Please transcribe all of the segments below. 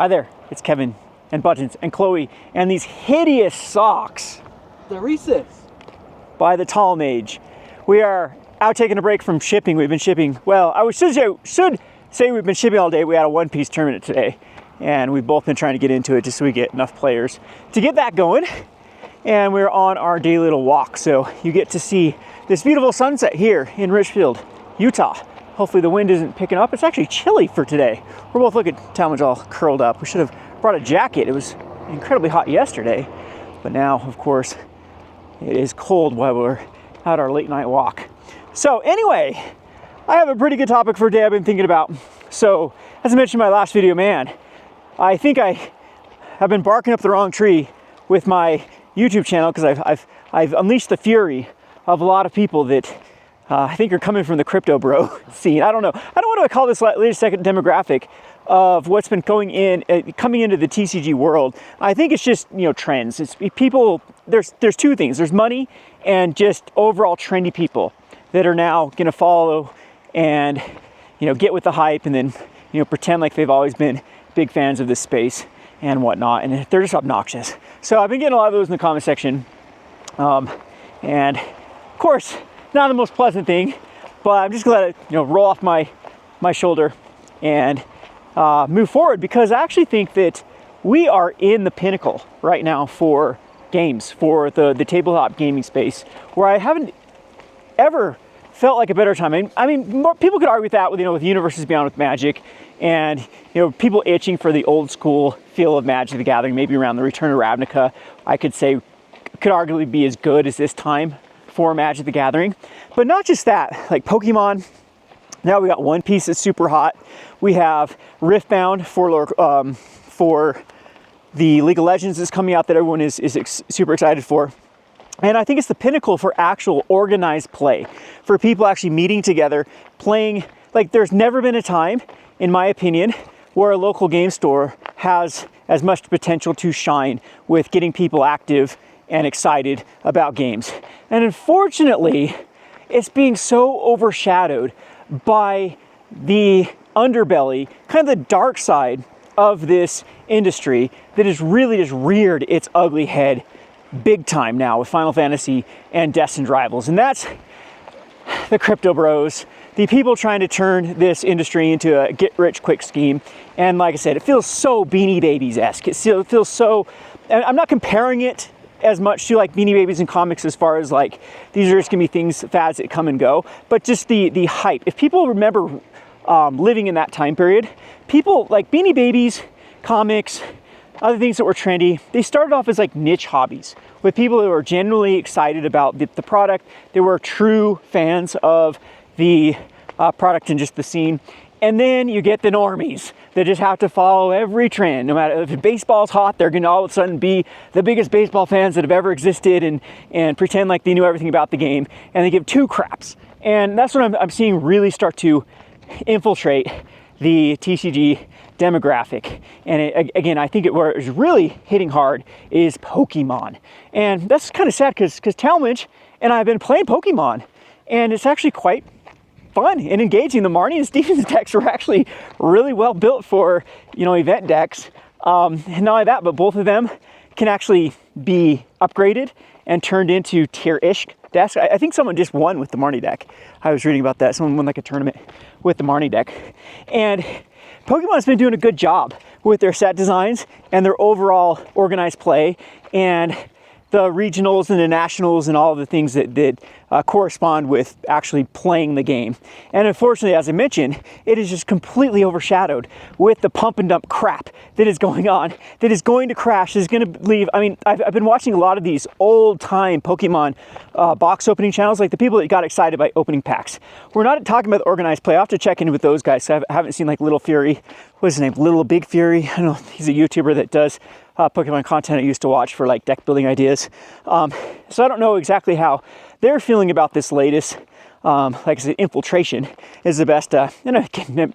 Hi there, it's Kevin and Buttons and Chloe and these hideous socks. The Reese's. By the Tall Mage. We are out taking a break from shipping. We've been shipping, well, should say we've been shipping all day. We had a one-piece tournament today and we've both been trying to get into it just so we get enough players to get that going. And we're on our daily little walk. So you get to see this beautiful sunset here in Richfield, Utah. Hopefully the wind isn't picking up. It's actually chilly for today. We're both looking, Talmadge all curled up. We should have brought a jacket. It was incredibly hot yesterday, but now, of course, it is cold while we're out our late night walk. So anyway, I have a pretty good topic for today I've been thinking about. So as I mentioned in my last video, man, I think I have been barking up the wrong tree with my YouTube channel because I've unleashed the fury of a lot of people that I think are coming from the crypto bro scene. I don't know what do I call this latest second demographic of what's been coming into the TCG world. I think it's just, trends. It's people, there's two things. There's money and just overall trendy people that are now gonna follow and, get with the hype and then, pretend like they've always been big fans of this space and whatnot. And they're just obnoxious. So I've been getting a lot of those in the comment section. And of course, not the most pleasant thing, but I'm just gonna let it, roll off my shoulder and move forward, because I actually think that we are in the pinnacle right now for games, for the tabletop gaming space, where I haven't ever felt like a better time. I mean, more people could argue with that with Universes Beyond with Magic, and people itching for the old school feel of Magic the Gathering, maybe around the Return of Ravnica, I could say could arguably be as good as this time for Magic the Gathering. But not just that, like Pokemon, now we got One Piece that's super hot. We have Riftbound for the League of Legends that's coming out that everyone is super excited for. And I think it's the pinnacle for actual organized play, for people actually meeting together, playing. Like, there's never been a time, in my opinion, where a local game store has as much potential to shine with getting people active and excited about games. And unfortunately, it's being so overshadowed by the underbelly, kind of the dark side of this industry that has really just reared its ugly head big time now with Final Fantasy and Destined Rivals. And that's the crypto bros, the people trying to turn this industry into a get-rich-quick scheme. And like I said, it feels so Beanie Babies-esque. It feels so, and I'm not comparing it as much to like Beanie Babies in comics as far as like these are just gonna be things, fads that come and go, but just the hype. If people remember living in that time period, people like Beanie Babies, comics, other things that were trendy, they started off as like niche hobbies with people who were genuinely excited about the product. They were true fans of the product and just the scene. And then you get the normies that just have to follow every trend. No matter if baseball's hot, they're gonna all of a sudden be the biggest baseball fans that have ever existed and pretend like they knew everything about the game, and they give two craps. And that's what I'm seeing really start to infiltrate the TCG demographic. And again, I think where it's really hitting hard is Pokemon. And that's kind of sad because Talmadge and I have been playing Pokemon, and it's actually quite fun and engaging. The Marnie and Stevens decks are actually really well built for, event decks. And not only that, but both of them can actually be upgraded and turned into tier-ish decks. I think someone just won with the Marnie deck. I was reading about that. Someone won like a tournament with the Marnie deck. And Pokemon's been doing a good job with their set designs and their overall organized play and the regionals and the nationals and all of the things that correspond with actually playing the game. And unfortunately, as I mentioned, it is just completely overshadowed with the pump and dump crap that is going on, that is going to crash, is going to leave. I mean, I've been watching a lot of these old time Pokemon box opening channels, like the people that got excited by opening packs. We're not talking about the organized play. I'll have to check in with those guys. I haven't seen like Little Fury. What's his name? Little Big Fury. I don't know. He's a YouTuber that does Pokemon content I used to watch for like deck building ideas. So I don't know exactly how they're feeling about this latest. Like I said, infiltration is the best. I can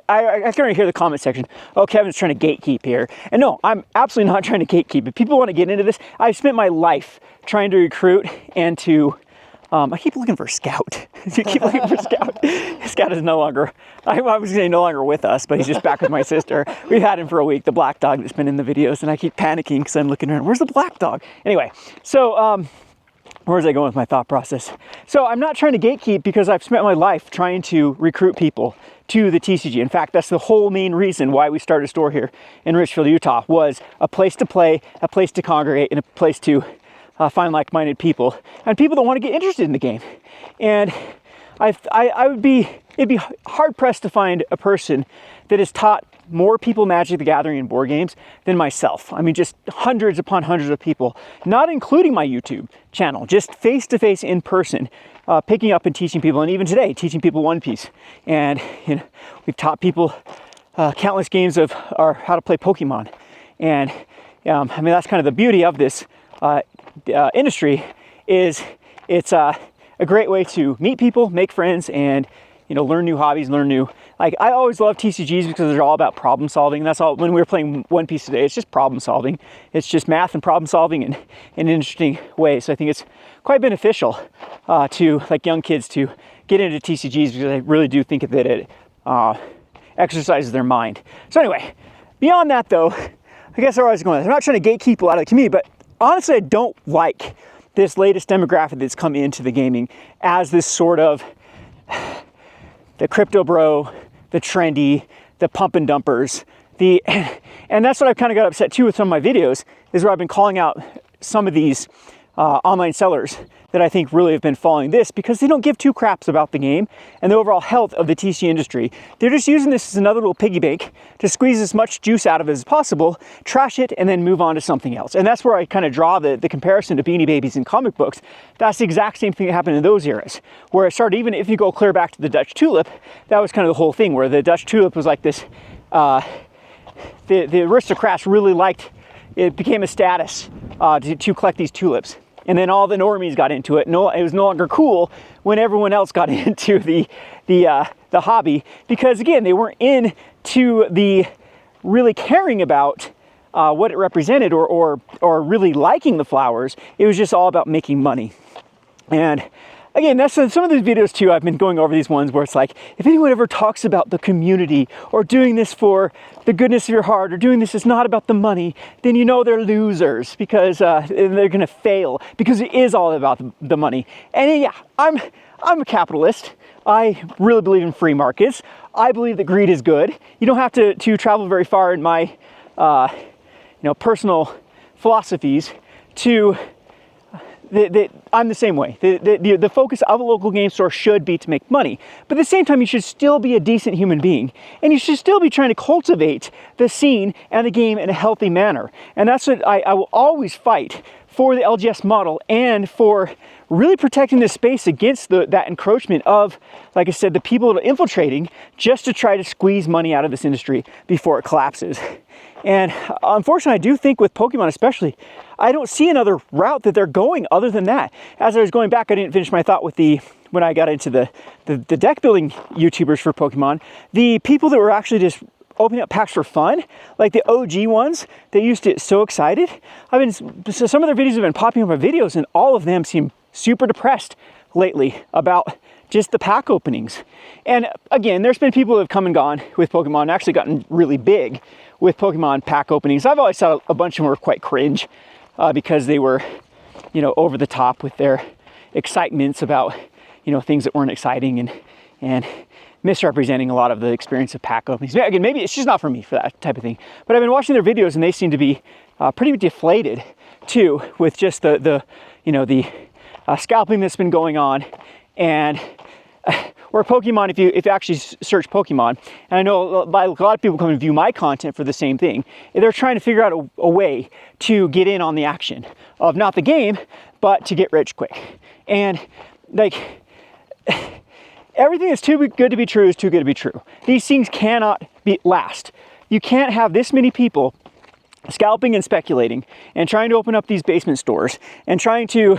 already hear the comment section. Oh, Kevin's trying to gatekeep here. And no, I'm absolutely not trying to gatekeep. If people want to get into this, I've spent my life trying to recruit and to I keep looking for Scout. I keep looking for Scout. Scout is no longer, I was going to say no longer with us, but he's just back with my sister. We've had him for a week, the black dog that's been in the videos, and I keep panicking because I'm looking around, where's the black dog? Anyway, so where was I going with my thought process? So I'm not trying to gatekeep because I've spent my life trying to recruit people to the TCG. In fact, that's the whole main reason why we started a store here in Richfield, Utah, was a place to play, a place to congregate, and a place to find like-minded people and people that want to get interested in the game. And it'd be hard-pressed to find a person that has taught more people Magic the Gathering and board games than myself. I mean, just hundreds upon hundreds of people, not including my YouTube channel, just face-to-face in person, picking up and teaching people, and even today, teaching people One Piece. And we've taught people countless games of how to play Pokemon. And I mean, that's kind of the beauty of this industry, is it's a great way to meet people, make friends, and learn new hobbies, learn new, like, I always love TCGs because they're all about problem solving. That's all. When we were playing One Piece today, it's just problem solving. It's just math and problem solving in an interesting way. So I think it's quite beneficial to like young kids to get into TCGs, because I really do think that it exercises their mind. So anyway, beyond that though, I guess where I was going, I'm not trying to gatekeep a lot of the community, but honestly, I don't like this latest demographic that's come into the gaming as this sort of the crypto bro, the trendy, the pump and dumpers, and that's what I've kind of got upset too with some of my videos, is where I've been calling out some of these online sellers that I think really have been following this, because they don't give two craps about the game and the overall health of the TCG industry. They're just using this as another little piggy bank to squeeze as much juice out of it as possible, trash it, and then move on to something else. And that's where I kind of draw the comparison to Beanie Babies and comic books. That's the exact same thing that happened in those eras, where it started, even if you go clear back to the Dutch tulip, that was kind of the whole thing, where the Dutch tulip was like this, the aristocrats really liked, it became a status to collect these tulips. And then all the normies got into it. No, it was no longer cool when everyone else got into the hobby, because again, they weren't into the really caring about what it represented or really liking the flowers. It was just all about making money. And again, that's some of these videos too. I've been going over these ones where it's like, if anyone ever talks about the community or doing this for the goodness of your heart, or doing this is not about the money, then you know they're losers, because they're gonna fail, because it is all about the money. And yeah, I'm a capitalist. I really believe in free markets. I believe that greed is good. You don't have to travel very far in my personal philosophies to I'm the same way. The focus of a local game store should be to make money, but at the same time, you should still be a decent human being, and you should still be trying to cultivate the scene and the game in a healthy manner. And that's what I will always fight for, the LGS model, and for really protecting the space against that encroachment of, like I said, the people that are infiltrating just to try to squeeze money out of this industry before it collapses. And unfortunately, I do think with Pokemon especially, I don't see another route that they're going other than that. As I was going back, I didn't finish my thought with when I got into the deck building YouTubers for Pokemon, the people that were actually just opening up packs for fun, like the OG ones that used to get so excited. So some of their videos have been popping up my videos, and all of them seem super depressed lately about just the pack openings. And again, there's been people who have come and gone with Pokemon and actually gotten really big with Pokemon pack openings. I've always thought a bunch of them were quite cringe because they were, over the top with their excitements about, things that weren't exciting, and misrepresenting a lot of the experience of pack openings. Again, maybe it's just not for me for that type of thing. But I've been watching their videos, and they seem to be pretty deflated too, with just the scalping that's been going on. And or Pokemon, if you actually search Pokemon, and I know a lot of people come and view my content for the same thing, they're trying to figure out a way to get in on the action of not the game, but to get rich quick. And like, everything that's too good to be true is too good to be true. These things cannot last. You can't have this many people scalping and speculating and trying to open up these basement stores and trying to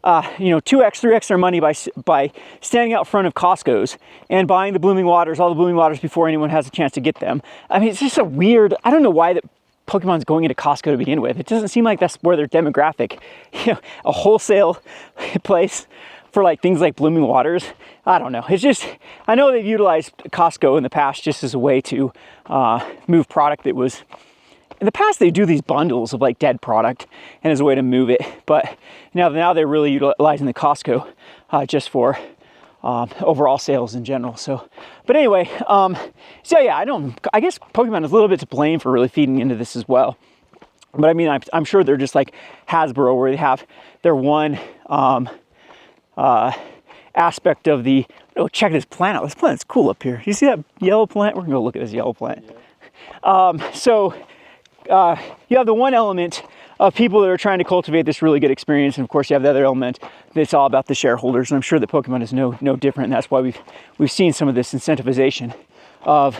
2x, 3x their money by standing out front of Costco's and buying the blooming waters, all the blooming waters, before anyone has a chance to get them. I mean, it's just a weird, I don't know why that Pokemon's going into Costco to begin with. It doesn't seem like that's where their demographic, a wholesale place for like things like blooming waters. I don't know. It's just, I know they've utilized Costco in the past just as a way to move product that was, in the past they do these bundles of like dead product and as a way to move it. But now they're really utilizing the Costco just for overall sales in general. So, but anyway, so yeah, I guess Pokemon is a little bit to blame for really feeding into this as well. But I mean, I'm sure they're just like Hasbro, where they have their one aspect of the, oh, check this plant out. This plant's cool up here. You see that yellow plant? We're gonna go look at this yellow plant. Yeah. You have the one element of people that are trying to cultivate this really good experience, and of course you have the other element that's all about the shareholders. And I'm sure that Pokemon is no different, and that's why we've seen some of this incentivization of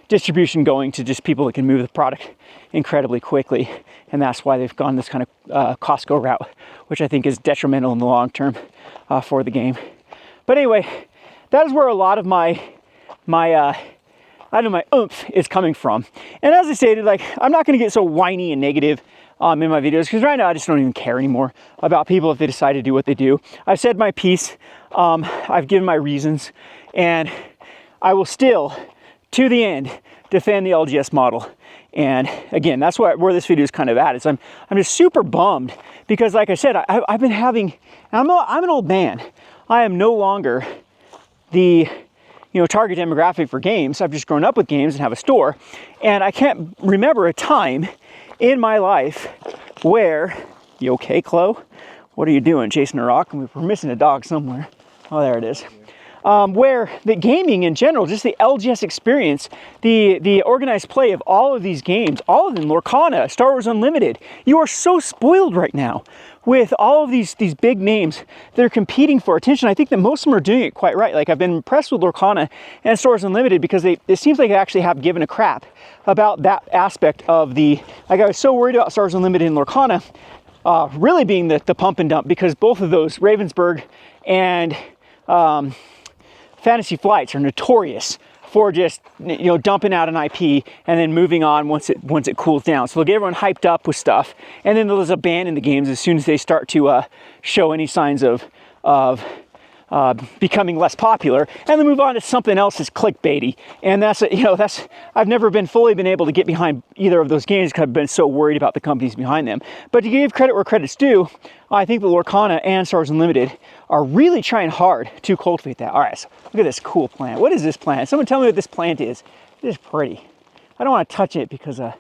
distribution going to just people that can move the product incredibly quickly, and that's why they've gone this kind of Costco route, which I think is detrimental in the long term for the game. But anyway, that is where a lot of my oomph is coming from. And as I stated, like, I'm not going to get so whiny and negative in my videos, because right now I just don't even care anymore about people if they decide to do what they do. I've said my piece, I've given my reasons, and I will still, to the end, defend the LGS model. And again, that's where this video is kind of at. I'm just super bummed because, like I said, I've been having, I'm an old man. I am no longer the target demographic for games. I've just grown up with games and have a store, and I can't remember a time in my life where, you okay, Chloe? What are you doing, chasing a rock? We're missing a dog somewhere. Oh, there it is. Where the gaming in general, just the LGS experience, the organized play of all of these games, all of them, Lorcana, Star Wars Unlimited, you are so spoiled right now with all of these big names that are competing for attention. I think that most of them are doing it quite right. Like, I've been impressed with Lorcana and Star Wars Unlimited because it seems like they actually have given a crap about that aspect of the, like, I was so worried about Star Wars Unlimited and Lorcana really being the pump and dump, because both of those, Ravensburg and Fantasy Flights, are notorious for just dumping out an IP and then moving on once it cools down. So they'll get everyone hyped up with stuff, and then there's a ban in the games as soon as they start to show any signs of becoming less popular, and then move on to something else that's clickbaity. And that's I've never been able to get behind either of those games because I've been so worried about the companies behind them. But to give credit where credit's due, I think the Lorcana and Star Wars Unlimited are really trying hard to cultivate that. All right, so look at this cool plant. What is this plant? Someone tell me what this plant is. It is pretty. I don't want to touch it because I'll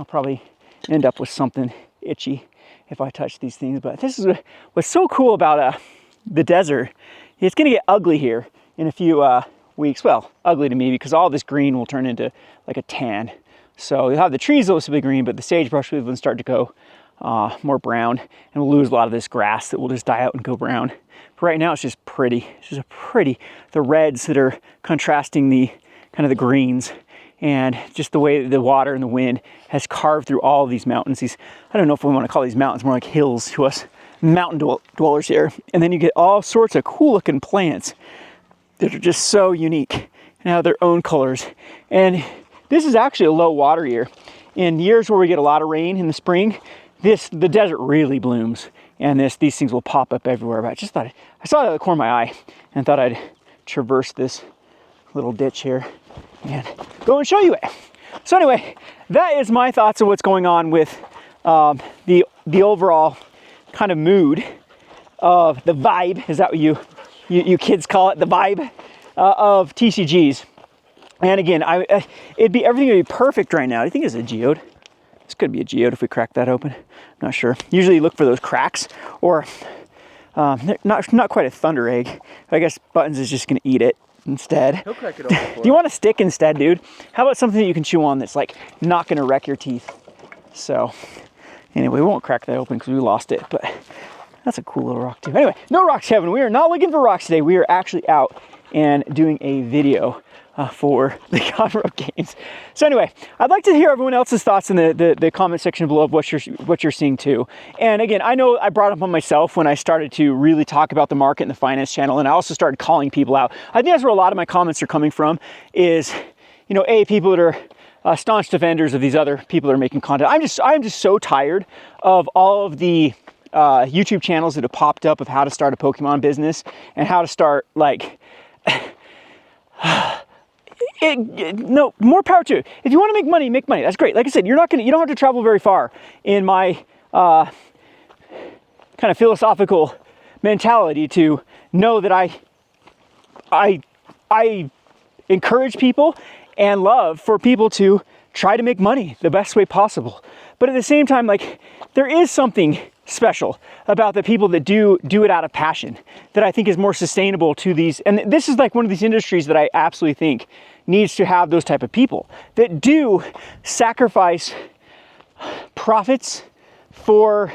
probably end up with something itchy if I touch these things. But this is what's so cool about the desert. It's going to get ugly here in a few weeks. Well, ugly to me because all this green will turn into like a tan. So you'll have the trees will still be green, but the sagebrush will start to go more brown, and we'll lose a lot of this grass that will just die out and go brown. But right now it's just pretty. It's just pretty. The reds that are contrasting the kind of the greens, and just the way the water and the wind has carved through all of these mountains. These, I don't know if we want to call these mountains, more like hills to us mountain dwellers here. And then you get all sorts of cool looking plants that are just so unique and have their own colors. And this is actually a low water year. In years where we get a lot of rain in the spring, the desert really blooms, and these things will pop up everywhere. But I just thought, I saw it out of the corner of my eye and thought I'd traverse this little ditch here and go and show you it. So anyway, that is my thoughts of what's going on with the overall kind of mood of the vibe. Is that what you kids call it, the vibe of TCGs? And again, everything would be perfect right now. Do you think it's a geode? This could be a geode if we crack that open. Not sure. Usually you look for those cracks, or not quite a thunder egg. I guess Buttons is just gonna eat it instead. He'll crack it open. Do you want a stick instead, dude? How about something that you can chew on that's like not gonna wreck your teeth? So anyway, we won't crack that open because we lost it, but that's a cool little rock too. Anyway, no rocks, Kevin. We are not looking for rocks today. We are actually out and doing a video for the Conroe games. So anyway, I'd like to hear everyone else's thoughts in the comment section below of what you're seeing too. And again, I know I brought up on myself when I started to really talk about the market and the finance channel, and I also started calling people out. I think that's where a lot of my comments are coming from, is people that are staunch defenders of these other people that are making content. I'm just so tired of all of the YouTube channels that have popped up of how to start a Pokemon business and how to start like, no, more power to it. If you want to make money, make money. That's great. Like I said, you don't have to travel very far in my kind of philosophical mentality to know that I encourage people and love for people to try to make money the best way possible. But at the same time, like, there is something special about the people that do it out of passion that I think is more sustainable to these. And this is like one of these industries that I absolutely think needs to have those type of people that do sacrifice profits for,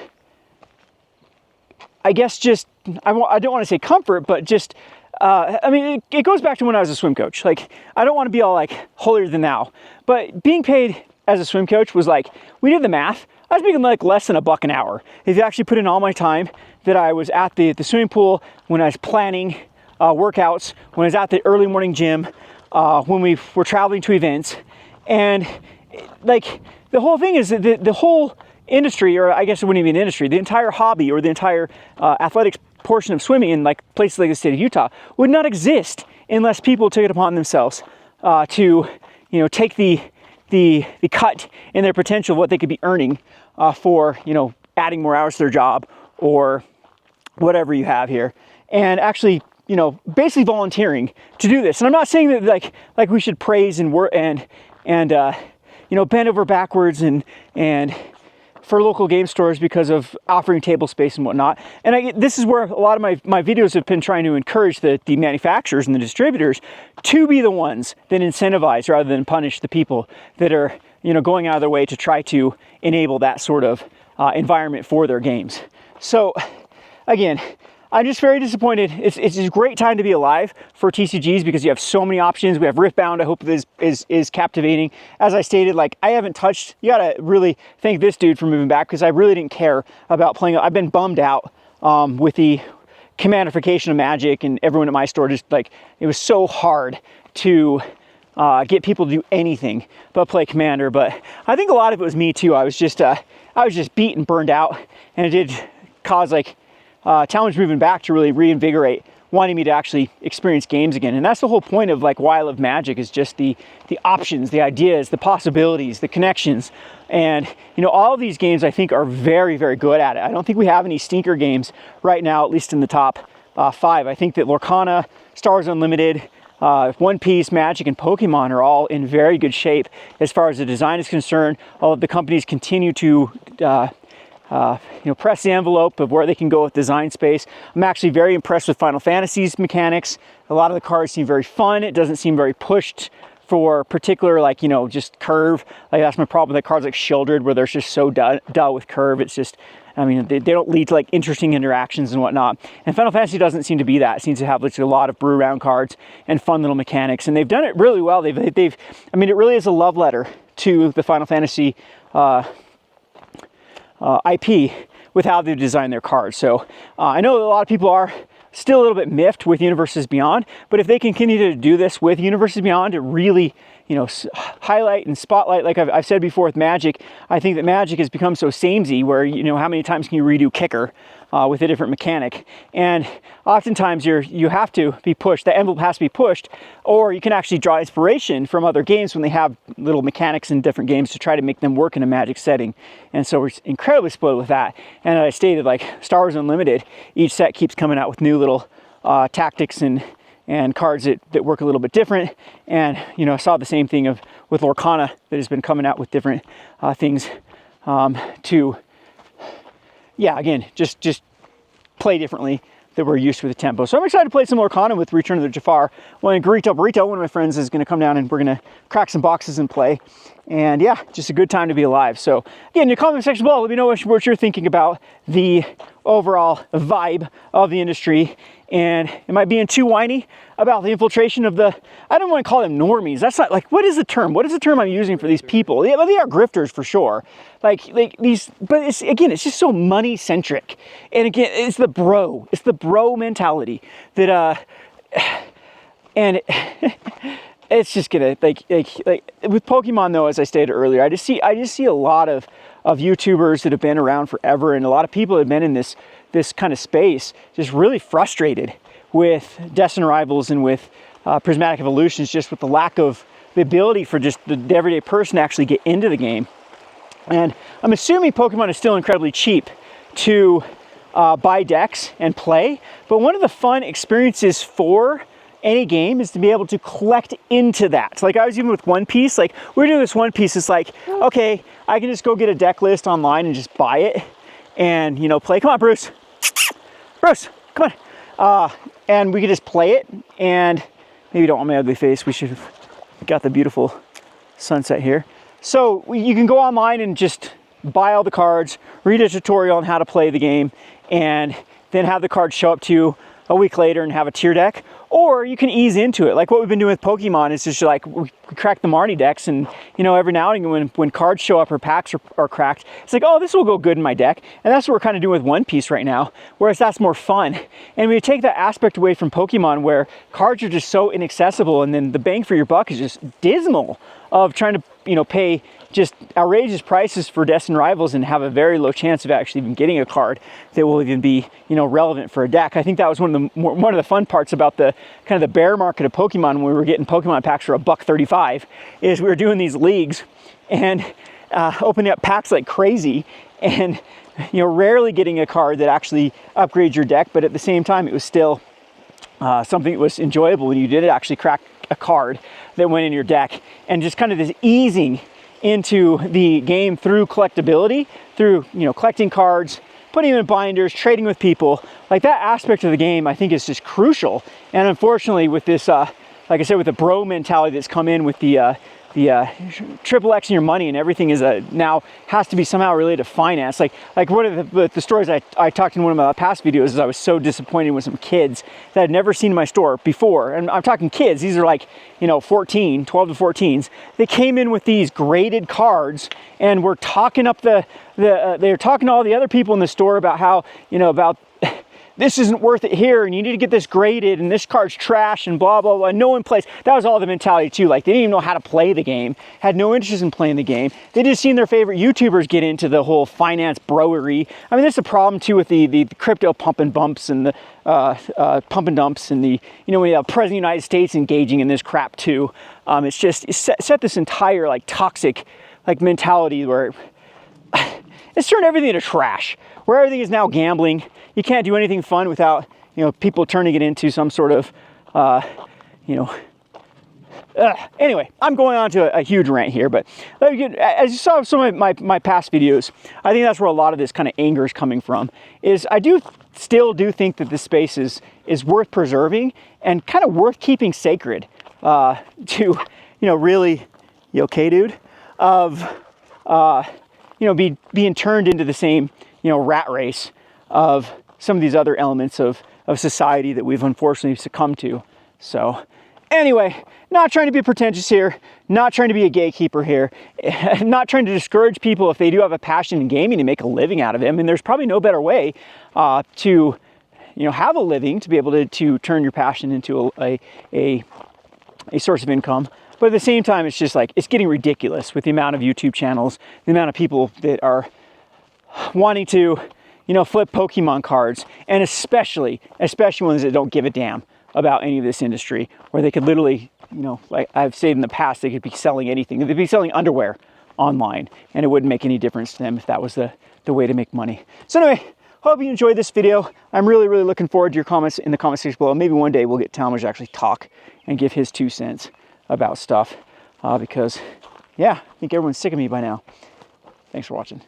I guess, just, I don't want to say comfort, but just, I mean, it goes back to when I was a swim coach. Like, I don't want to be all like holier than thou, but being paid as a swim coach was like, we did the math. I was making like less than $1 an hour. If you actually put in all my time that I was at the swimming pool, when I was planning workouts, when I was at the early morning gym, when we were traveling to events, and like the whole thing is that the whole industry, or I guess it wouldn't even be an industry, the entire hobby or the entire athletics portion of swimming in like places like the state of Utah would not exist unless people took it upon themselves to, you know, take the cut in their potential of what they could be earning for, you know, adding more hours to their job or whatever you have here, and actually, you know, basically volunteering to do this. And I'm not saying that like we should praise and work and you know, bend over backwards and for local game stores because of offering table space and whatnot. And this is where a lot of my videos have been trying to encourage the manufacturers and the distributors to be the ones that incentivize rather than punish the people that are, you know, going out of their way to try to enable that sort of environment for their games. So again, I'm just very disappointed. It's a great time to be alive for TCGs because you have so many options. We have Riftbound. I hope this is captivating. As I stated, like, I haven't touched, you gotta really thank this dude for moving back because I really didn't care about playing. I've been bummed out with the commandification of Magic, and everyone at my store just like, it was so hard to get people to do anything but play Commander. But I think a lot of it was me too. I was just beat and burned out, and it did cause like challenge moving back to really reinvigorate wanting me to actually experience games again. And that's the whole point of like why I love Magic, is just the options, the ideas, the possibilities, the connections. And you know, all of these games I think are very, very good at it. I don't think we have any stinker games right now, at least in the top 5. I think that Lorcana, Star Wars Unlimited, One Piece, Magic, and Pokemon are all in very good shape as far as the design is concerned. All of the companies continue to you know, press the envelope of where they can go with design space. I'm actually very impressed with Final Fantasy's mechanics. A lot of the cards seem very fun. It doesn't seem very pushed for particular, like, you know, just curve. Like, that's my problem with the cards like Shieldred, where they're just so dull with curve. It's just, I mean, they don't lead to like interesting interactions and whatnot. And Final Fantasy doesn't seem to be that. It seems to have like a lot of brew around cards and fun little mechanics. And they've done it really well. I mean, it really is a love letter to the Final Fantasy IP with how they design their cards. So I know a lot of people are still a little bit miffed with Universes Beyond, but if they continue to do this with Universes Beyond to really, you know, highlight and spotlight, like I've said before with Magic, I think that Magic has become so samey where, you know, how many times can you redo Kicker with a different mechanic? And oftentimes you have to be pushed, the envelope has to be pushed, or you can actually draw inspiration from other games when they have little mechanics in different games to try to make them work in a Magic setting. And so we're incredibly spoiled with that. And I stated, like, Star Wars Unlimited, each set keeps coming out with new little tactics and cards that work a little bit different. And, you know, I saw the same thing with Lorcana that has been coming out with different things to, yeah, again, just play differently that we're used to with the tempo. So I'm excited to play some Lorcana with Return of the Jafar. When Burrito, one of my friends, is going to come down and we're going to crack some boxes and play. And yeah, just a good time to be alive. So again, in the comment section below, let me know what you're thinking about the overall vibe of the industry. And am I being too whiny about the infiltration of the, I don't want to call them normies. That's not, like, what is the term? What is the term I'm using for these people? Yeah, well, they are grifters for sure. Like these, but it's, again, it's just so money centric. And again, it's the bro mentality that, and it's just gonna like with Pokemon though, as I stated earlier, I just see a lot of YouTubers that have been around forever, and a lot of people that have been in this kind of space just really frustrated with Destined Arrivals and with Prismatic Evolutions, just with the lack of the ability for just the everyday person to actually get into the game. And I'm assuming Pokemon is still incredibly cheap to buy decks and play, but one of the fun experiences for any game is to be able to collect into that. So like I was even with One Piece, like we're doing this One Piece, it's like, okay, I can just go get a deck list online and just buy it and, you know, play. Come on, Bruce, come on. And we could just play it, and maybe you don't want my ugly face. We should have got the beautiful sunset here. So you can go online and just buy all the cards, read a tutorial on how to play the game, and then have the cards show up to you a week later and have a tier deck. Or you can ease into it. Like what we've been doing with Pokemon is just like, we crack the Marnie decks, and you know, every now and again when cards show up or packs are cracked, it's like, oh, this will go good in my deck. And that's what we're kind of doing with One Piece right now, whereas that's more fun. And we take that aspect away from Pokemon where cards are just so inaccessible, and then the bang for your buck is just dismal of trying to, you know, pay just outrageous prices for Destined Rivals and have a very low chance of actually even getting a card that will even be, you know, relevant for a deck. I think that was one of the fun parts about the kind of the bear market of Pokemon when we were getting Pokemon packs for $1.35, is we were doing these leagues and opening up packs like crazy, and you know, rarely getting a card that actually upgrades your deck, but at the same time it was still something that was enjoyable when you did actually crack a card that went in your deck. And just kind of this easing into the game through collectability, through, you know, collecting cards, putting them in binders, trading with people, like that aspect of the game I think is just crucial. And unfortunately with this, like I said, with the bro mentality that's come in with the triple X in your money and everything is now has to be somehow related to finance. Like one of the stories I talked in one of my past videos is I was so disappointed with some kids that I'd never seen in my store before. And I'm talking kids, these are like, you know, 12 to 14s. They came in with these graded cards and were talking up they're talking to all the other people in the store about how, you know, about this isn't worth it here, and you need to get this graded, and this card's trash, and blah, blah, blah. No one plays. That was all the mentality too. Like they didn't even know how to play the game, had no interest in playing the game. They just seen their favorite YouTubers get into the whole finance broery. I mean, there's a problem too with the crypto pump and bumps and the pump and dumps and the, you know, when you have President of the United States engaging in this crap too. It's just, set this entire like toxic like mentality where it's turned everything into trash, where everything is now gambling. You can't do anything fun without, you know, people turning it into some sort of, you know, anyway, I'm going on to a huge rant here, but as you saw some of my past videos, I think that's where a lot of this kind of anger is coming from, is I still do think that this space is worth preserving and kind of worth keeping sacred, to, you know, really, you okay, dude, of, you know, being turned into the same, you know, rat race of some of these other elements of society that we've unfortunately succumbed to. So anyway, not trying to be pretentious here, not trying to be a gatekeeper here, not trying to discourage people if they do have a passion in gaming to make a living out of it. I mean, there's probably no better way to, you know, have a living, to be able to turn your passion into a source of income. But at the same time, it's just like, it's getting ridiculous with the amount of YouTube channels, the amount of people that are wanting to, you know, flip Pokemon cards, and especially ones that don't give a damn about any of this industry, where they could literally, you know, like I've said in the past, they could be selling anything. They'd be selling underwear online, and it wouldn't make any difference to them if that was the way to make money. So anyway, hope you enjoyed this video. I'm really looking forward to your comments in the comment section below. Maybe one day we'll get Talmadge to actually talk and give his 2 cents about stuff, because yeah, I think everyone's sick of me by now. Thanks for watching.